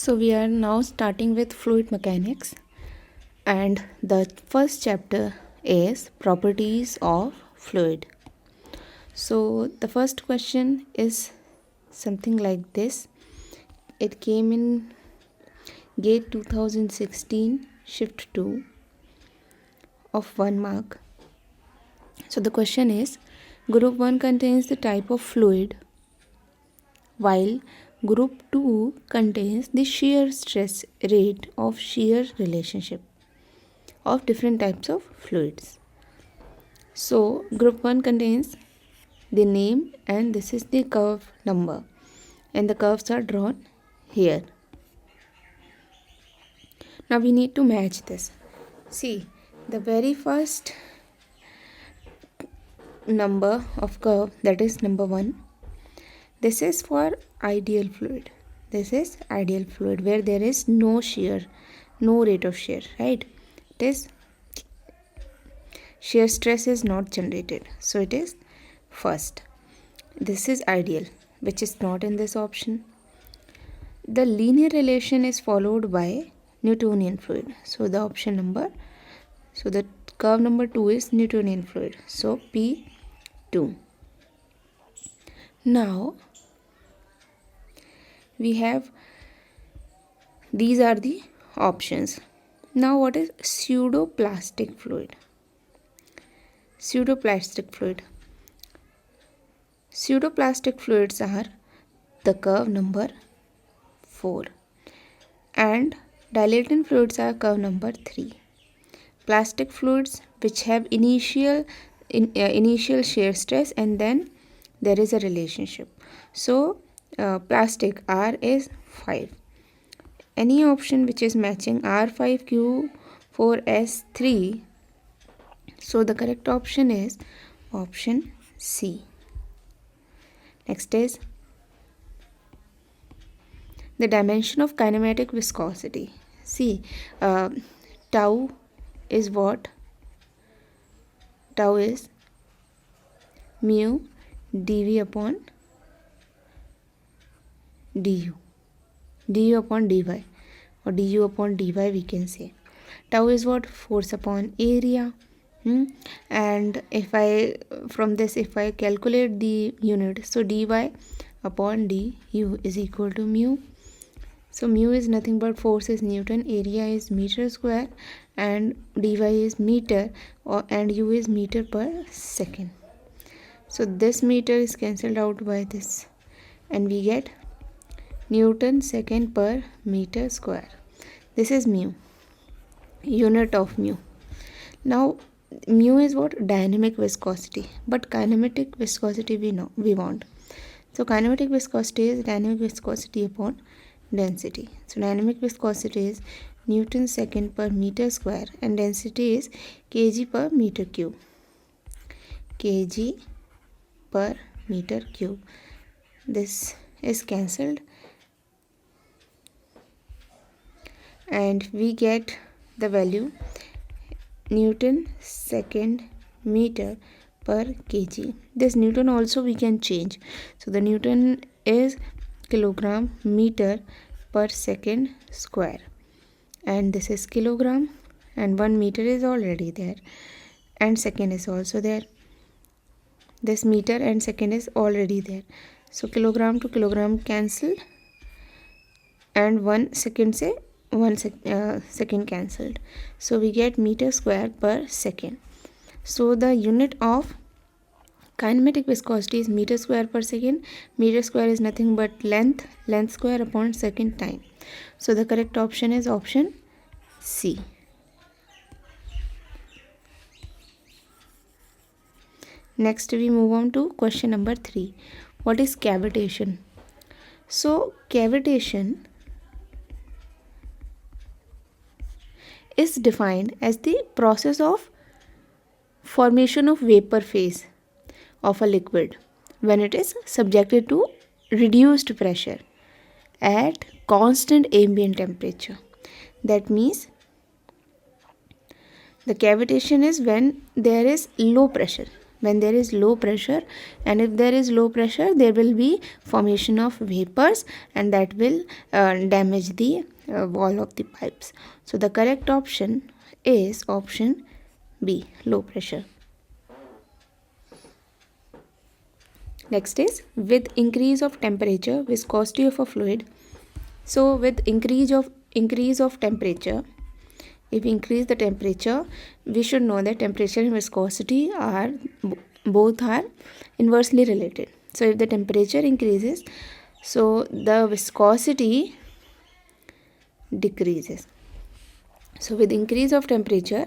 So we are now starting with fluid mechanics, and the first chapter is properties of fluid. So the first question is something like this. It came in GATE 2016 shift 2 of 1 mark. So the question is, group 1 contains the type of fluid, while group 2 contains the shear stress rate of shear relationship of different types of fluids. So group 1 contains the name, and this is the curve number, and the curves are drawn here. Now we need to match this. See, the very first number of curve, that is number 1, this is for ideal fluid. This is ideal fluid where there is no shear, no rate of shear, right? It is shear stress is not generated, so it is first. This is ideal, which is not in this option. The linear relation is followed by Newtonian fluid, so the curve number 2 is Newtonian fluid, so P2. Now we have, these are the options. Now what is pseudoplastic fluid? Pseudoplastic fluids are the curve number 4, and dilatant fluids are curve number 3. Plastic fluids which have initial shear stress and then there is a relationship. So plastic R is 5. Any option which is matching R5Q4S3, so the correct option is option C. Next is the dimension of kinematic viscosity. See, tau is what? Tau is mu dV upon du, du upon dy, or du upon dy we can say. Tau is what? Force upon area. And if I calculate the unit, so dy upon du is equal to mu. So mu is nothing but force is Newton, area is meter square, and dy is meter, and u is meter per second. So this meter is cancelled out by this, and we get Newton second per meter square. This is mu, unit of mu. Now mu is what? Dynamic viscosity, but kinematic viscosity we want. So kinematic viscosity is dynamic viscosity upon density. So dynamic viscosity is Newton second per meter square, and density is kg per meter cube. Kg per meter cube. This is cancelled, and we get the value Newton second meter per kg. This Newton also we can change. So the Newton is kilogram meter per second square, and this is kilogram, and 1 meter is already there, and second is also there. This meter and second is already there, so kilogram to kilogram cancel, and 1 second say 1 second cancelled, so we get meter square per second. So the unit of kinematic viscosity is meter square per second. Meter square is nothing but length square upon second time. So the correct option is option C. Next we move on to question number 3. What is cavitation? So cavitation is defined as the process of formation of vapor phase of a liquid when it is subjected to reduced pressure at constant ambient temperature. That means the cavitation is when there is low pressure. when there is low pressure, and if there is low pressure there will be formation of vapors, and that will damage the wall of the pipes. So the correct option is option B, low pressure. Next is, with increase of temperature, viscosity of a fluid. So with increase of temperature, if we increase the temperature, we should know that temperature and viscosity are both are inversely related. So if the temperature increases, so the viscosity decreases. So with increase of temperature,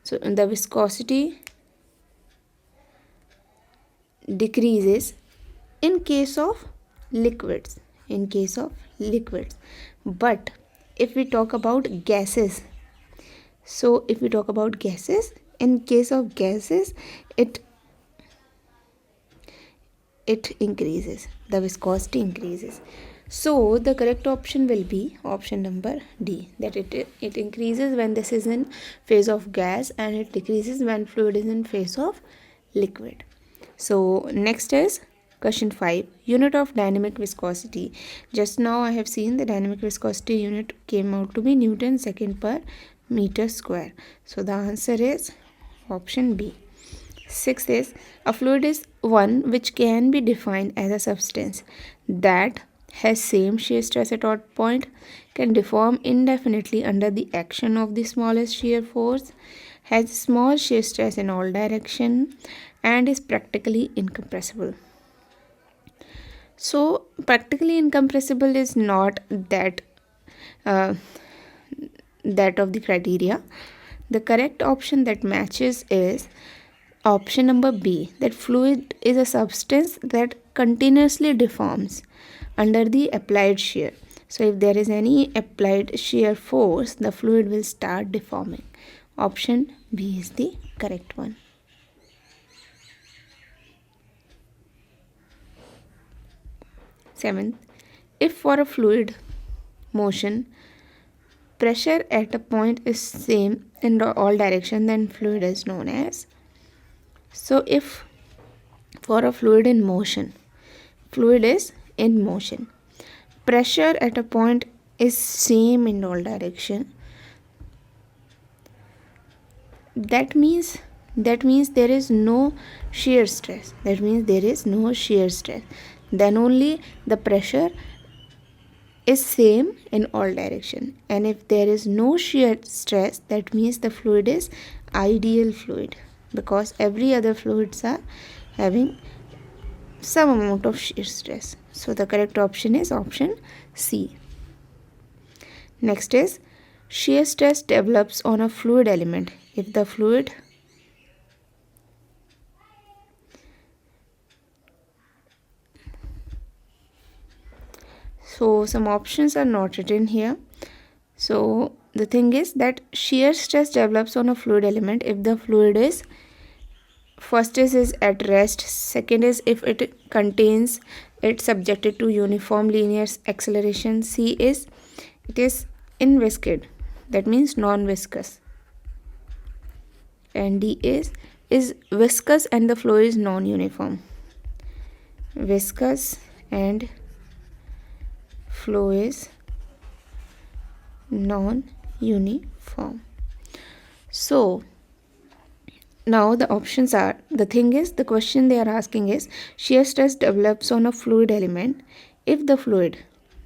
so the viscosity decreases in case of liquids, but if we talk about gases, so if we talk about gases, in case of gases it increases, the viscosity increases. So the correct option will be option number D, that it increases when this is in phase of gas and it decreases when fluid is in phase of liquid. So next is question 5, unit of dynamic viscosity. Just now I have seen the dynamic viscosity unit came out to be Newton second per meter square. So the answer is option B. 6 is, a fluid is one which can be defined as a substance that has same shear stress at all point, can deform indefinitely under the action of the smallest shear force, has small shear stress in all direction, and is practically incompressible. So practically incompressible is not that of the criteria. The correct option that matches is option number B, that fluid is a substance that continuously deforms under the applied shear. So if there is any applied shear force, the fluid will start deforming. Option B is the correct one. 7th, if for a fluid motion pressure at a point is same in all direction, then fluid is known as. So if for a fluid is in motion, pressure at a point is same in all direction, that means there is no shear stress. Then only the pressure is same in all direction, and if there is no shear stress, that means the fluid is ideal fluid, because every other fluids are having some amount of shear stress. So the correct option is option C. Next is, shear stress develops on a fluid element if the fluid so some options are not written here. So the thing is that shear stress develops on a fluid element if the fluid is, first is at rest, second is if it contains, it's subjected to uniform linear acceleration, C is it is inviscid, that means non-viscous, and D is viscous and the flow is non-uniform. Viscous and flow is non-uniform. So now the options are, the thing is, the question they are asking is, shear stress develops on a fluid element if the fluid,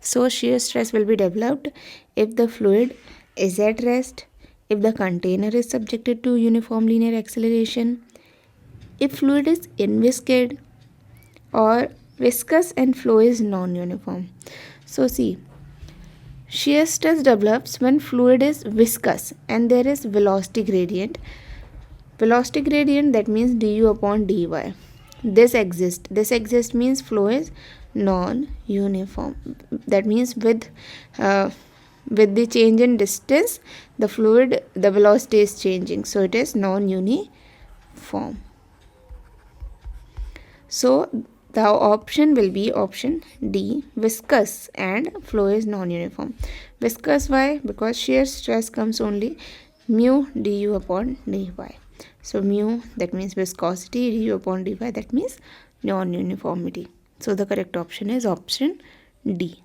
so shear stress will be developed if the fluid is at rest, if the container is subjected to uniform linear acceleration, if fluid is inviscid, or viscous and flow is non-uniform. So see, shear stress develops when fluid is viscous and there is velocity gradient. Velocity gradient, that means du upon dy. This exists means flow is non-uniform. That means with the change in distance, the velocity is changing. So it is non-uniform. So the option will be option D, viscous and flow is non-uniform. Viscous, why? Because shear stress comes only mu du upon dy. So mu, that means viscosity, du upon dy, that means non-uniformity. So the correct option is option D.